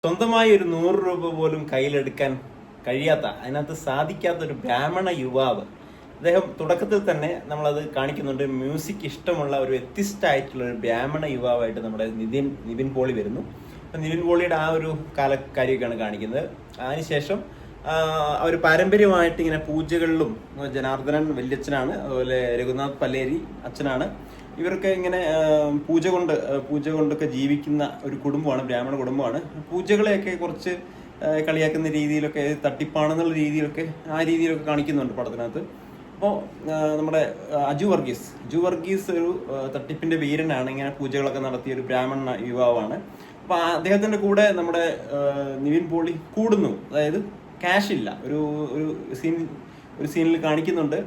സ്വന്തമായി ഒരു 100 രൂപ പോലും കയ്യിലെടുക്കാൻ കഴിയാത്ത, അതിനകത്ത് സാധിക്കാത്ത ഒരു ബ്രാഹ്മണ യുവാവ്. അദ്ദേഹം തുടക്കത്തിൽ തന്നെ നമ്മളത് കാണിക്കുന്നുണ്ട്. മ്യൂസിക് ഇഷ്ടമുള്ള ഒരു വ്യത്യസ്തമായിട്ടുള്ള ഒരു ബ്രാഹ്മണ യുവാവായിട്ട് നമ്മുടെ നിവിൻ പോളി വരുന്നു. നിവിൻ പോളിയുടെ ആ ഒരു കാര്യമൊക്കെയാണ് കാണിക്കുന്നത്. അതിനുശേഷം അവർ പാരമ്പര്യമായിട്ട് ഇങ്ങനെ പൂജകളിലും, ജനാർദ്ദനൻ വല്യച്ഛനാണ്, അതുപോലെ രഘുനാഥ് പല്ലേരി അച്ഛനാണ്, ഇവർക്ക് ഇങ്ങനെ പൂജ കൊണ്ടൊക്കെ ജീവിക്കുന്ന ഒരു കുടുംബമാണ്, ബ്രാഹ്മണ കുടുംബമാണ്. പൂജകളെയൊക്കെ കുറച്ച് കളിയാക്കുന്ന രീതിയിലൊക്കെ, തട്ടിപ്പാണെന്നുള്ള രീതിയിലൊക്കെ, ആ രീതിയിലൊക്കെ കാണിക്കുന്നുണ്ട് പടത്തിനകത്ത്. അപ്പോൾ നമ്മുടെ അജു വർഗീസ് ഒരു തട്ടിപ്പിന്റെ വീരനാണ്. ഇങ്ങനെ പൂജകളൊക്കെ നടത്തിയ ഒരു ബ്രാഹ്മണ യുവാവാണ്. അപ്പൊ അദ്ദേഹത്തിന്റെ കൂടെ നമ്മുടെ നിവിൻ പോളി കൂടുന്നു. അതായത് ക്യാഷ് ഇല്ല. ഒരു സീനിൽ കാണിക്കുന്നുണ്ട്.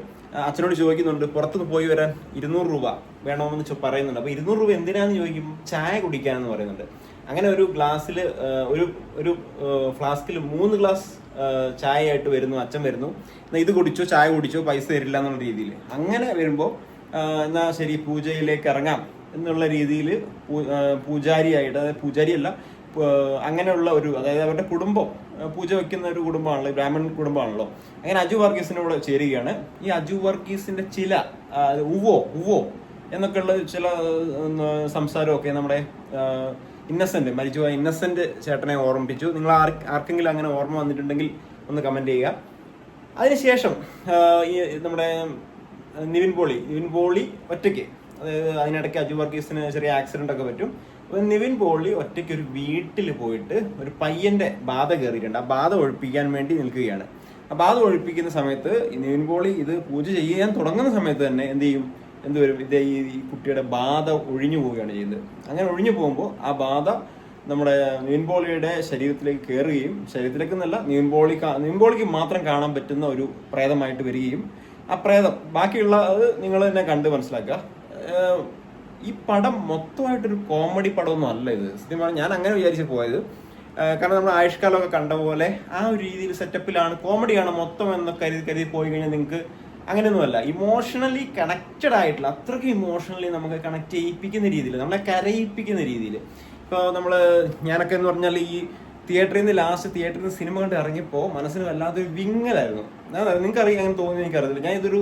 അച്ഛനോട് ചോദിക്കുന്നുണ്ട്, പുറത്തുനിന്ന് പോയി വരാൻ 200 രൂപ വേണമെന്ന് പറയുന്നുണ്ട്. അപ്പൊ 200 രൂപ എന്തിനാന്ന് ചോദിക്കും, ചായ കുടിക്കാനെന്ന് പറയുന്നുണ്ട്. അങ്ങനെ ഒരു ഗ്ലാസ്സിൽ, ഒരു ഫ്ലാസ്കിൽ 3 ഗ്ലാസ് ചായ ആയിട്ട് വരുന്നു. അച്ഛൻ വരുന്നു, ഇത് കുടിച്ചോ, ചായ കുടിച്ചോ, പൈസ തരില്ല എന്നുള്ള രീതിയിൽ. അങ്ങനെ വരുമ്പോൾ എന്നാ ശരി പൂജയിലേക്ക് ഇറങ്ങാം എന്നുള്ള രീതിയിൽ പൂജാരിയായിട്ട്, അതായത് പൂജാരിയല്ല, അങ്ങനെയുള്ള ഒരു, അതായത് അവരുടെ കുടുംബം പൂജ വെക്കുന്ന ഒരു കുടുംബമാണല്ലോ, ബ്രാഹ്മൺ കുടുംബമാണല്ലോ. അങ്ങനെ അജു വർഗീസിനോട് ചേരുകയാണ്. ഈ അജു വർഗീസിന്റെ ചില ഉവ്വോ എന്നൊക്കെയുള്ള ചില സംസാരമൊക്കെ നമ്മുടെ മരിച്ചുപോയ ഇന്നസെന്റ് ചേട്ടനെ ഓർമ്മിപ്പിച്ചു. നിങ്ങൾ ആർക്കെങ്കിലും അങ്ങനെ ഓർമ്മ വന്നിട്ടുണ്ടെങ്കിൽ ഒന്ന് കമന്റ് ചെയ്യുക. അതിനുശേഷം ഈ നമ്മുടെ നിവിൻ പോളി ഒറ്റയ്ക്ക്, അതായത് അതിനിടയ്ക്ക് അജു വർഗീസിന് ചെറിയ ആക്സിഡന്റ് ഒക്കെ പറ്റും. അപ്പൊ നിവിൻ പോളി ഒറ്റയ്ക്ക് ഒരു വീട്ടിൽ പോയിട്ട് ഒരു പയ്യന്റെ ബാധ കയറിയിട്ടുണ്ട്. ആ ബാധ ഒഴിപ്പിക്കാൻ വേണ്ടി നിൽക്കുകയാണ്. ആ ബാധ ഒഴിപ്പിക്കുന്ന സമയത്ത് നിവിൻ പോളി ഇത് പൂജ ചെയ്യാൻ തുടങ്ങുന്ന സമയത്ത് തന്നെ എന്തുവരും ഈ കുട്ടിയുടെ ബാധ ഒഴിഞ്ഞു പോവുകയാണ് ചെയ്യുന്നത്. അങ്ങനെ ഒഴിഞ്ഞു പോകുമ്പോൾ ആ ബാധ നമ്മുടെ നിവിൻ പോളിയുടെ ശരീരത്തിലേക്ക് കയറുകയും, ശരീരത്തിലേക്ക് എന്നല്ല, നിവിൻ പോളിക്ക് മാത്രം കാണാൻ പറ്റുന്ന ഒരു പ്രേതമായിട്ട് വരികയും, ആ പ്രേതം ബാക്കിയുള്ള അത് നിങ്ങൾ തന്നെ കണ്ട് മനസ്സിലാക്കുക. ഈ പടം മൊത്തമായിട്ടൊരു കോമഡി പടമൊന്നും അല്ല ഇത്. സത്യം പറഞ്ഞാൽ ഞാൻ അങ്ങനെ വിചാരിച്ച് പോയത്. കാരണം നമ്മൾ ആയുഷ്കാലമൊക്കെ കണ്ട പോലെ ആ ഒരു രീതിയിൽ സെറ്റപ്പിലാണ്, കോമഡിയാണ് മൊത്തം എന്നൊക്കെ കരുതി പോയി കഴിഞ്ഞാൽ നിങ്ങൾക്ക് അങ്ങനെയൊന്നുമല്ല. ഇമോഷണലി കണക്റ്റഡ് ആയിട്ടുള്ള, അത്രയ്ക്ക് ഇമോഷണലി നമുക്ക് കണക്ട് ചെയ്യിപ്പിക്കുന്ന രീതിയിൽ, നമ്മളെ കരയിപ്പിക്കുന്ന രീതിയിൽ. ഇപ്പോൾ ഞാനൊക്കെ എന്ന് പറഞ്ഞാൽ ഈ തിയേറ്ററിൽ നിന്ന് സിനിമ കണ്ട് ഇറങ്ങിയപ്പോൾ മനസ്സിന് വല്ലാത്തൊരു വിങ്ങലായിരുന്നു. നിങ്ങൾക്കറിയാം, അങ്ങനെ തോന്നി എനിക്കറിയില്ല. ഞാൻ ഇതൊരു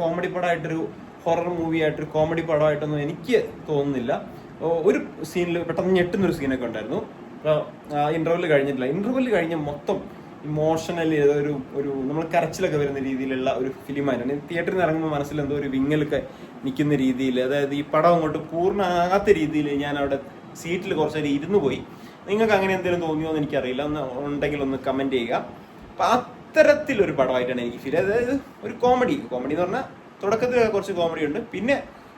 കോമഡി പടമായിട്ടൊരു ഹൊറർ മൂവി ആയിട്ടൊരു കോമഡി പടമായിട്ടൊന്നും എനിക്ക് തോന്നുന്നില്ല. ഒരു സീനിൽ പെട്ടെന്ന് ഞെട്ടുന്നൊരു സീനൊക്കെ ഉണ്ടായിരുന്നു. ഇന്റർവെല് കഴിഞ്ഞ മൊത്തം ഇമോഷണലി ഒരു നമ്മൾ കരച്ചിലൊക്കെ വരുന്ന രീതിയിലുള്ള ഒരു ഫിലിമായിരുന്നു. തിയേറ്ററിൽ നിന്ന് ഇറങ്ങുമ്പോൾ മനസ്സിൽ എന്തോ ഒരു വിങ്ങലൊക്കെ നിൽക്കുന്ന രീതിയിൽ, അതായത് ഈ പടം അങ്ങോട്ട് പൂർണ്ണമാകാത്ത രീതിയിൽ ഞാൻ അവിടെ സീറ്റിൽ കുറച്ച് നേരം ഇരുന്നു പോയി. നിങ്ങൾക്ക് അങ്ങനെ എന്തെങ്കിലും തോന്നിയോ എന്ന് എനിക്കറിയില്ല. ഉണ്ടെങ്കിൽ ഒന്ന് കമന്റ് ചെയ്യുക. അപ്പൊ അത്തരത്തിലൊരു പടമായിട്ടാണ് എനിക്ക് ഫീൽ. അതായത് ഒരു കോമഡി എന്ന് പറഞ്ഞാൽ തുടക്കത്തിൽ കുറച്ച് കോമഡി ഉണ്ട്, പിന്നെ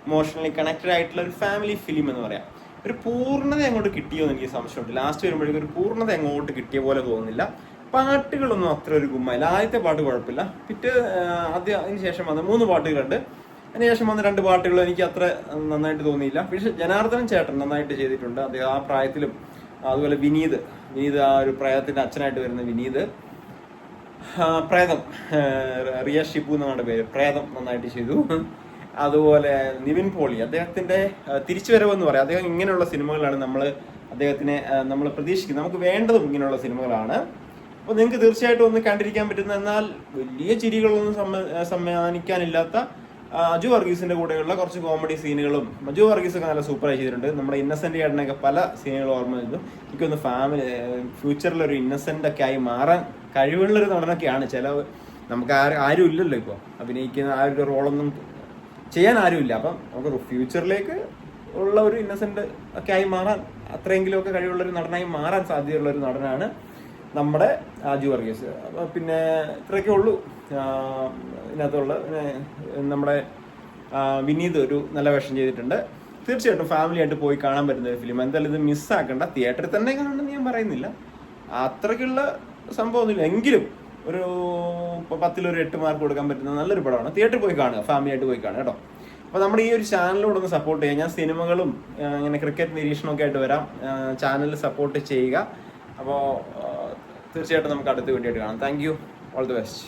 ഇമോഷണലി കണക്റ്റഡ് ആയിട്ടുള്ള ഒരു ഫാമിലി ഫിലിം എന്ന് പറയാം. ഒരു പൂർണ്ണത അങ്ങോട്ട് കിട്ടിയോ എന്ന് എനിക്ക് സംശയമുണ്ട്. ലാസ്റ്റ് വരുമ്പോഴേക്കും ഒരു പൂർണ്ണത അങ്ങോട്ട് കിട്ടിയ പോലെ തോന്നുന്നില്ല. പാട്ടുകളൊന്നും അത്ര ഒരു ഗുമ്മായില്ല. ആദ്യത്തെ പാട്ട് കുഴപ്പമില്ല. അതിന് ശേഷം വന്ന 3 പാട്ടുകളുണ്ട്. അതിനുശേഷം വന്ന 2 പാട്ടുകൾ എനിക്ക് അത്ര നന്നായിട്ട് തോന്നിയില്ല. പക്ഷെ ജനാർദ്ദനൻ ചേട്ടൻ നന്നായിട്ട് ചെയ്തിട്ടുണ്ട്. അദ്ദേഹം ആ പ്രായത്തിലും, അതുപോലെ വിനീത് ആ ഒരു പ്രായത്തിന്റെ അച്ഛനായിട്ട് വരുന്ന വിനീത്, പ്രേതം റിയ ഷിബു എന്നാണ് പേര്, പ്രേതം നന്നായിട്ട് ചെയ്തു. അതുപോലെ നിവിൻ പോളി, അദ്ദേഹത്തിന്റെ തിരിച്ചുവരവെന്ന് പറയാം. അദ്ദേഹം ഇങ്ങനെയുള്ള സിനിമകളാണ് നമ്മൾ പ്രതീക്ഷിക്കുന്നത്. നമുക്ക് വേണ്ടതും ഇങ്ങനെയുള്ള സിനിമകളാണ്. അപ്പോൾ നിങ്ങൾക്ക് തീർച്ചയായിട്ടും ഒന്ന് കണ്ടിരിക്കാൻ പറ്റുന്ന, എന്നാൽ വലിയ ചിരികളൊന്നും സമ്മാനിക്കാനില്ലാത്ത അജു വർഗീസിന്റെ കൂടെയുള്ള കുറച്ച് കോമഡി സീനുകളും, അജു വർഗീസ് ഒക്കെ നല്ല സൂപ്പറായി ചെയ്തിട്ടുണ്ട്. നമ്മുടെ ഇന്നസെന്റ് ചേട്ടനൊക്കെ പല സീനുകളും ഓർമ്മ വരുന്നു. എനിക്കൊന്ന് ഫ്യൂച്ചറിലൊരു ഇന്നസെന്റ് ഒക്കെ ആയി മാറാൻ കഴിവുള്ളൊരു നടനൊക്കെയാണ്. നമുക്ക് ആരും ഇല്ലല്ലോ ഇപ്പോൾ അഭിനയിക്കുന്ന ആ ഒരു റോളൊന്നും ചെയ്യാൻ ആരുമില്ല. അപ്പം നമുക്ക് ഫ്യൂച്ചറിലേക്ക് ഉള്ള ഒരു ഇന്നസെന്റ് ഒക്കെ ആയി മാറാൻ, അത്രയെങ്കിലും ഒക്കെ കഴിവുള്ളൊരു നടനായി മാറാൻ സാധ്യതയുള്ള ഒരു നടനാണ് നമ്മുടെ അജു വർഗീസ്. പിന്നെ ഇത്രയൊക്കെ ഉള്ളൂ ഇതിനകത്തുള്ള. നമ്മുടെ വിനീത് ഒരു നല്ല വേഷം ചെയ്തിട്ടുണ്ട്. തീർച്ചയായിട്ടും ഫാമിലി ആയിട്ട് പോയി കാണാൻ പറ്റുന്ന ഒരു ഫിലിം. എന്തായാലും ഇത് മിസ്സാക്കണ്ട. തിയേറ്ററിൽ തന്നെ കാണണമെന്ന് ഞാൻ പറയുന്നില്ല, അത്രയ്ക്കുള്ള സംഭവമൊന്നുമില്ല. എങ്കിലും ഒരു 10-ൽ ഒരു 8 മാർക്ക് കൊടുക്കാൻ പറ്റുന്ന നല്ലൊരു പടമാണ്. തിയേറ്ററിൽ പോയി കാണുക, ഫാമിലി ആയിട്ട് പോയി കാണുക കേട്ടോ. അപ്പോൾ നമ്മുടെ ഈ ഒരു ചാനലിലൂടെ ഒന്ന് സപ്പോർട്ട് ചെയ്യുക. ഞാൻ സിനിമകളും ഇങ്ങനെ ക്രിക്കറ്റ് നിരീക്ഷണമൊക്കെ ആയിട്ട് വരാം. ചാനൽ സപ്പോർട്ട് ചെയ്യുക. അപ്പോൾ തീർച്ചയായിട്ടും നമുക്ക് അടുത്ത വീഡിയോ ആയിട്ട് കാണാം. Thank you, all the best.